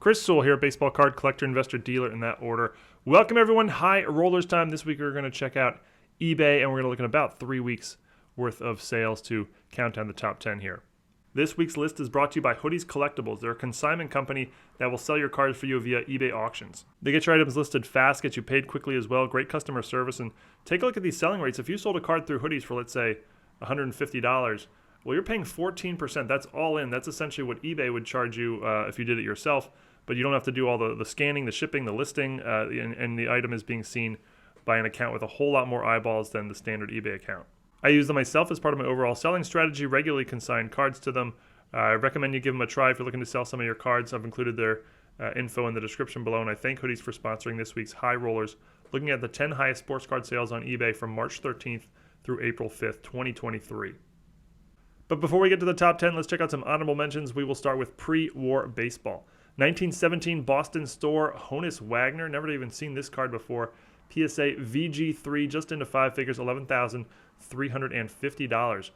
Chris Sewall here, baseball card collector, investor, dealer in that order. Welcome everyone. High rollers time. This week we're going to check out eBay and we're going to look at about 3 weeks worth of sales to count down the top 10 here. This week's list is brought to you by Hoodies Collectibles. They're a consignment company that will sell your cards for you via eBay auctions. They get your items listed fast, get you paid quickly as well, great customer service, and take a look at these selling rates. If you sold a card through Hoodies for, let's say, $150, well, you're paying 14%. That's all in. That's essentially what eBay would charge you if you did it yourself, but you don't have to do all the scanning, the shipping, the listing, and the item is being seen by an account with a whole lot more eyeballs than the standard eBay account. I use them myself as part of my overall selling strategy, regularly consign cards to them. I recommend you give them a try if you're looking to sell some of your cards. I've included their info in the description below, and I thank Hoodies for sponsoring this week's High Rollers, looking at the 10 highest sports card sales on eBay from March 13th through April 5th, 2023. But before we get to the top 10, let's check out some honorable mentions. We will start with pre-war baseball. 1917 Boston Store Honus Wagner. Never even seen this card before. PSA VG3, just into 5 figures, $11,350.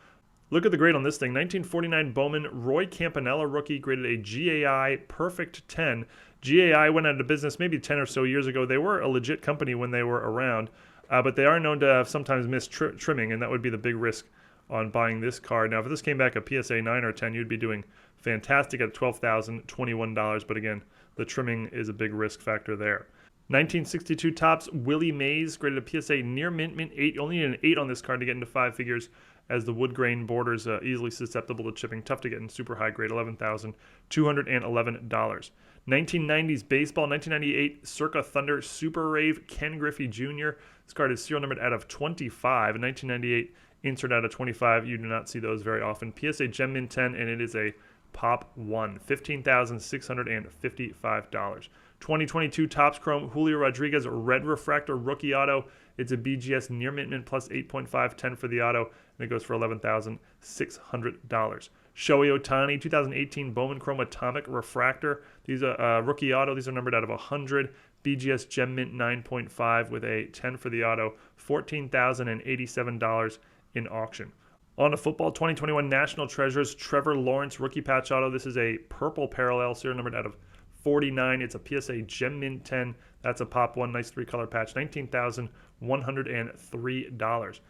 Look at the grade on this thing. 1949 Bowman Roy Campanella rookie, graded a GAI Perfect 10. GAI went out of business maybe 10 or so years ago. They were a legit company when they were around, but they are known to have sometimes missed trimming, and that would be the big risk on buying this card. Now, if this came back a PSA 9 or 10, you'd be doing fantastic at $12,021, but again, the trimming is a big risk factor there. 1962 Topps Willie Mays, graded a PSA near mint 8. You only need an 8 on this card to get into 5 figures, as the wood grain borders easily susceptible to chipping. Tough to get in super high grade, $11,211. 1990s baseball, 1998 Circa Thunder Super Rave Ken Griffey Jr. This card is serial numbered out of 25. In 1998, insert out of 25. You do not see those very often. PSA Gem Mint 10, and it is a Pop 1, $15,655. 2022 Topps Chrome Julio Rodriguez Red Refractor Rookie Auto. It's a BGS near mint plus 8.5, 10 for the auto, and it goes for $11,600. Shohei Ohtani 2018 Bowman Chrome Atomic Refractor. These are rookie auto. These are numbered out of 100. BGS Gem Mint 9.5 with a 10 for the auto, $14,087 in auction. On to football, 2021 National Treasures Trevor Lawrence Rookie Patch Auto. This is a purple parallel, serial numbered out of 49. It's a PSA Gem Mint 10. That's a Pop 1, nice 3-color patch, $19,103.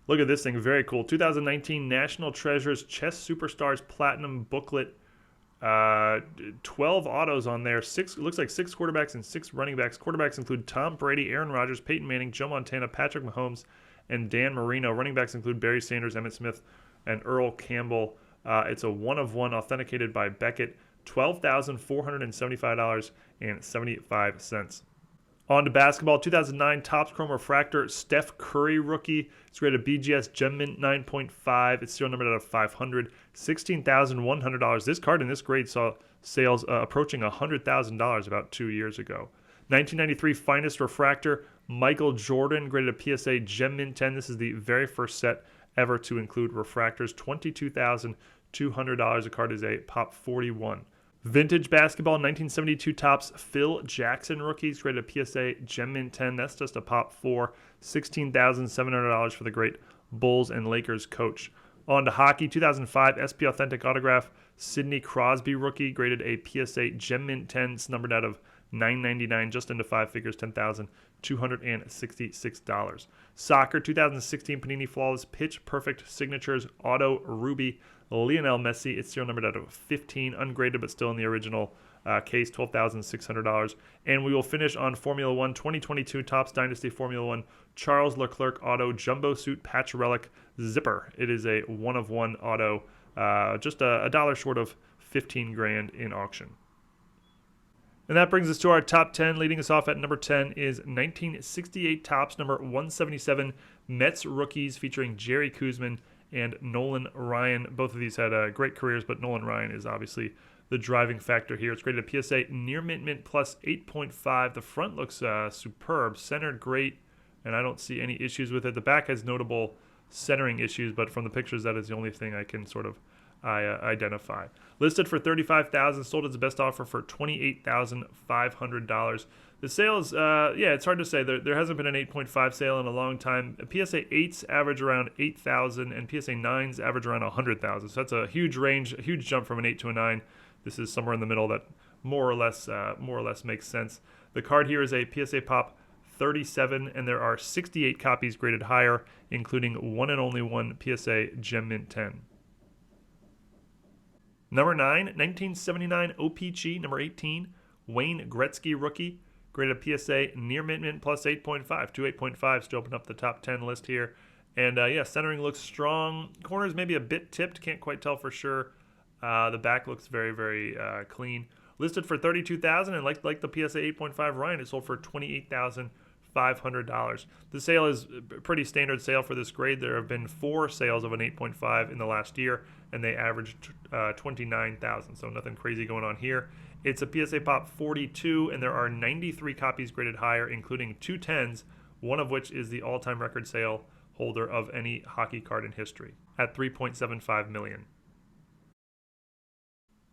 Look at this thing, very cool. 2019 National Treasures Chess Superstars Platinum Booklet. 12 autos on there. Looks like 6 quarterbacks and 6 running backs. Quarterbacks include Tom Brady, Aaron Rodgers, Peyton Manning, Joe Montana, Patrick Mahomes, and Dan Marino. Running backs include Barry Sanders, Emmitt Smith, and Earl Campbell. It's a 1-of-1 authenticated by Beckett. $12,475.75. On to basketball, 2009 Topps Chrome Refractor Steph Curry rookie. It's graded BGS Gem Mint 9.5. It's serial numbered out of 500. $16,100. This card in this grade saw sales approaching $100,000 about 2 years ago. 1993 Finest Refractor Michael Jordan, graded a PSA Gem Mint 10. This is the very first set ever to include refractors. $22,200. The card is a Pop 41. Vintage basketball, 1972 Topps Phil Jackson rookies, graded a PSA Gem Mint 10. That's just a Pop 4, $16,700 for the great Bulls and Lakers coach. On to hockey, 2005 SP Authentic Autograph Sidney Crosby rookie, graded a PSA Gem Mint 10. It's numbered out of 999, just into 5 figures, $10,266. Soccer, 2016 Panini Flawless Pitch Perfect Signatures Auto Ruby Lionel Messi. It's serial numbered out of 15, ungraded but still in the original case, $12,600. And we will finish on Formula One, 2022 Topps Dynasty Formula One Charles Leclerc Auto Jumbo Suit Patch Relic Zipper. It is a 1-of-1 auto, just a dollar short of 15 grand in auction. And that brings us to our top 10. Leading us off at number 10 is 1968 Topps number 177 Mets rookies, featuring Jerry Koosman and Nolan Ryan. Both of these had great careers, but Nolan Ryan is obviously the driving factor here. It's graded a PSA near mint plus 8.5. The front looks superb, centered great, and I don't see any issues with it. The back has notable centering issues, but from the pictures, that is the only thing I can sort of identify. Listed for $35,000, sold as the best offer for $28,500. The sales, it's hard to say. There hasn't been an 8.5 sale in a long time. PSA 8s average around 8,000, and PSA 9s average around 100,000. So that's a huge range, a huge jump from an 8 to a 9. This is somewhere in the middle that more or less makes sense. The card here is a PSA Pop 37, and there are 68 copies graded higher, including one and only one PSA Gem Mint 10. Number 9, 1979 OPC, number 18, Wayne Gretzky rookie, graded a PSA near mint plus 8.5, 8.5s to open up the top 10 list here. And yeah, centering looks strong. Corners maybe a bit tipped, can't quite tell for sure. The back looks very, very clean. Listed for $32,000, and like the PSA 8.5 Ryan, it sold for $28,500. The sale is a pretty standard sale for this grade. There have been 4 sales of an 8.5 in the last year, and they averaged $29,000, so nothing crazy going on here. It's a PSA Pop 42, and there are 93 copies graded higher, including 2 10s, one of which is the all-time record sale holder of any hockey card in history at $3.75 million.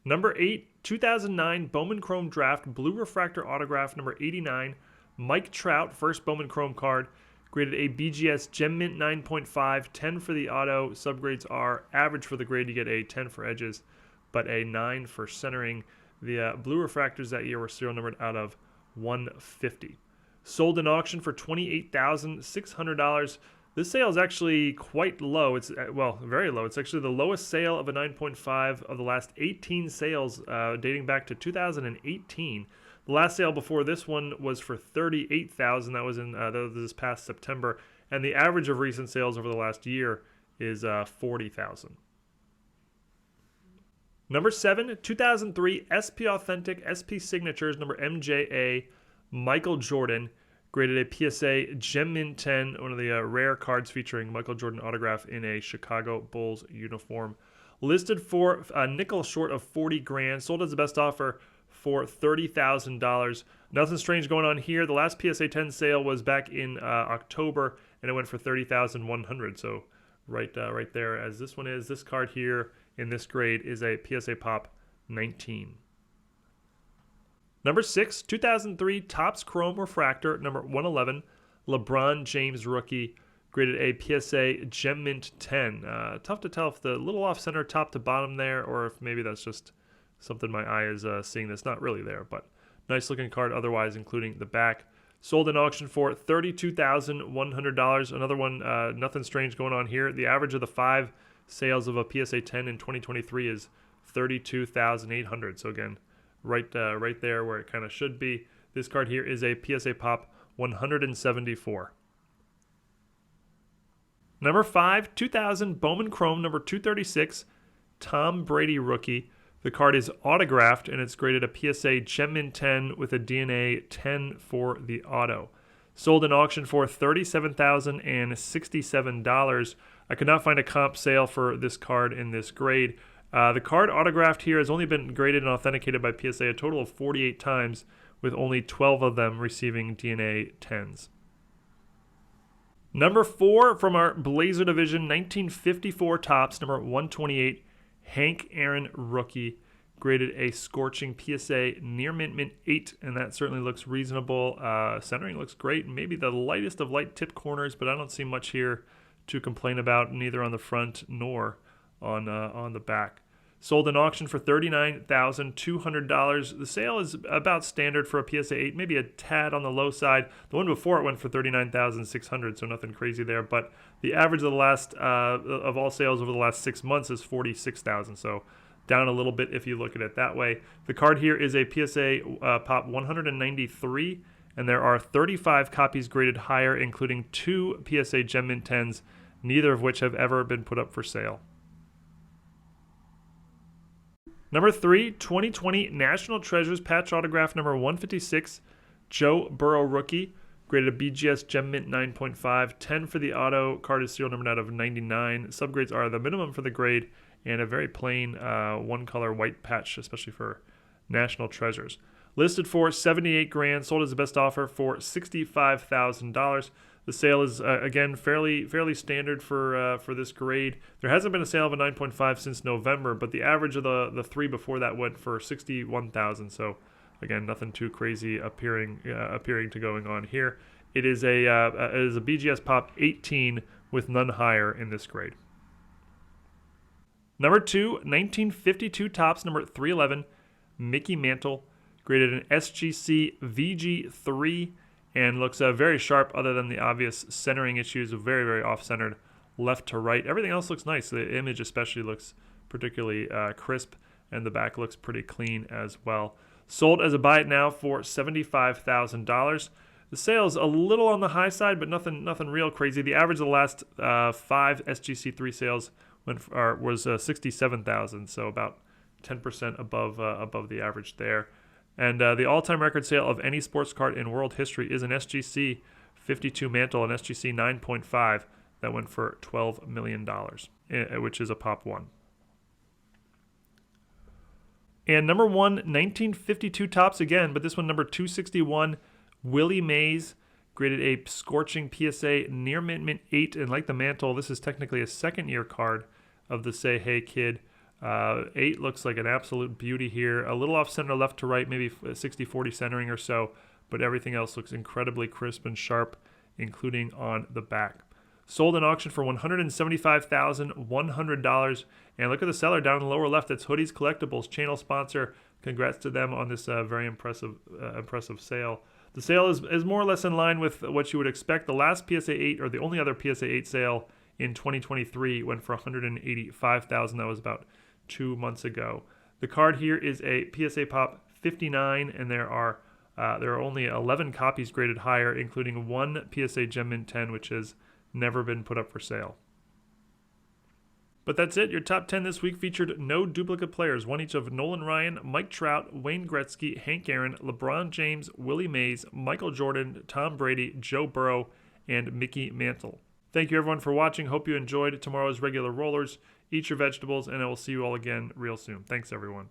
Number 8, 2009 Bowman Chrome Draft Blue Refractor Autograph number 89, Mike Trout, first Bowman Chrome card, graded a BGS Gem Mint 9.5, 10 for the auto. Subgrades are average for the grade, you get a 10 for edges, but a 9 for centering. The blue refractors that year were serial numbered out of 150. Sold in auction for $28,600. This sale is actually quite low. It's, well, very low. It's actually the lowest sale of a 9.5 of the last 18 sales dating back to 2018. The last sale before this one was for $38,000. That was in this past September. And the average of recent sales over the last year is $40,000. Number 7, 2003 SP Authentic SP Signatures number MJA Michael Jordan, graded a PSA Gem Mint 10, one of the rare cards featuring Michael Jordan autograph in a Chicago Bulls uniform. Listed for a nickel short of $40,000, sold as the best offer for $30,000. Nothing strange going on here. The last PSA 10 sale was back in October, and it went for $30,100. So right there, as this one is, this card here in this grade is a PSA Pop 19. Number 6, 2003 Topps Chrome Refractor, number 111, LeBron James rookie, graded a PSA Gem Mint 10. Tough to tell if the little off-center top to bottom there, or if maybe that's just something my eye is seeing that's not really there. But nice looking card otherwise, including the back. Sold in auction for $32,100. Another one, nothing strange going on here. The average of the 5 sales of a PSA 10 in 2023 is $32,800. So again, right there where it kind of should be. This card here is a PSA Pop 174. Number 5, 2000 Bowman Chrome number 236, Tom Brady rookie. The card is autographed, and it's graded a PSA Gem Mint 10 with a DNA 10 for the auto. Sold in auction for $37,067. I could not find a comp sale for this card in this grade. The card autographed here has only been graded and authenticated by PSA a total of 48 times, with only 12 of them receiving DNA 10s. Number 4 from our Blazer division, 1954 Topps, number 128, Hank Aaron rookie, graded a scorching PSA near mint 8, and that certainly looks reasonable. Centering looks great, maybe the lightest of light tip corners, but I don't see much here to complain about, neither on the front nor on the back. Sold in auction for $39,200. The sale is about standard for a PSA 8, maybe a tad on the low side. The one before it went for $39,600, so nothing crazy there. But the average of the last of all sales over the last 6 months is $46,000, so down a little bit if you look at it that way. The card here is a PSA Pop 193, and there are 35 copies graded higher, including 2 PSA Gem Mint 10s, neither of which have ever been put up for sale. Number 3, 2020 National Treasures patch autograph number 156, Joe Burrow rookie, graded a BGS Gem Mint 9.5, 10 for the auto. Card is serial numbered out of 99. Subgrades are the minimum for the grade and a very plain one-color white patch, especially for National Treasures. Listed for $78,000, sold as the best offer for $65,000. The sale is, again, fairly standard for this grade. There hasn't been a sale of a 9.5 since November, but the average of the 3 before that went for $61,000. So, again, nothing too crazy appearing to going on here. It is a BGS Pop 18 with none higher in this grade. Number 2, 1952 Topps, number 311, Mickey Mantle, graded an SGC VG3 and looks very sharp other than the obvious centering issues, very, very off-centered left to right. Everything else looks nice. The image especially looks particularly crisp, and the back looks pretty clean as well. Sold as a buy it now for $75,000. The sale is a little on the high side, but nothing real crazy. The average of the last 5 SGC3 sales was $67,000, so about 10% above the average there. And the all-time record sale of any sports card in world history is an SGC 52 mantle, an SGC 9.5 that went for $12 million, which is a pop 1. And number 1, 1952 tops again, but this one number 261, Willie Mays, graded a scorching PSA near mint 8, and like the mantle, this is technically a second-year card of the Say Hey Kid. 8 looks like an absolute beauty here. A little off-center left to right, maybe 60-40 centering or so, but everything else looks incredibly crisp and sharp, including on the back. Sold in auction for $175,100. And look at the seller down in the lower left. That's Hoodies Collectibles, channel sponsor. Congrats to them on this very impressive sale. The sale is more or less in line with what you would expect. The last PSA 8, or the only other PSA 8 sale in 2023, went for $185,000. That was about 2 months ago. The card here is a PSA Pop 59, and there are only 11 copies graded higher, including one PSA Gem Mint 10, which has never been put up for sale. But that's it. Your top 10 this week featured no duplicate players, one each of Nolan Ryan, Mike Trout, Wayne Gretzky, Hank Aaron, LeBron James, Willie Mays, Michael Jordan, Tom Brady, Joe Burrow, and Mickey Mantle. Thank you everyone for watching. Hope you enjoyed tomorrow's regular rollers. Eat your vegetables, and I will see you all again real soon. Thanks everyone.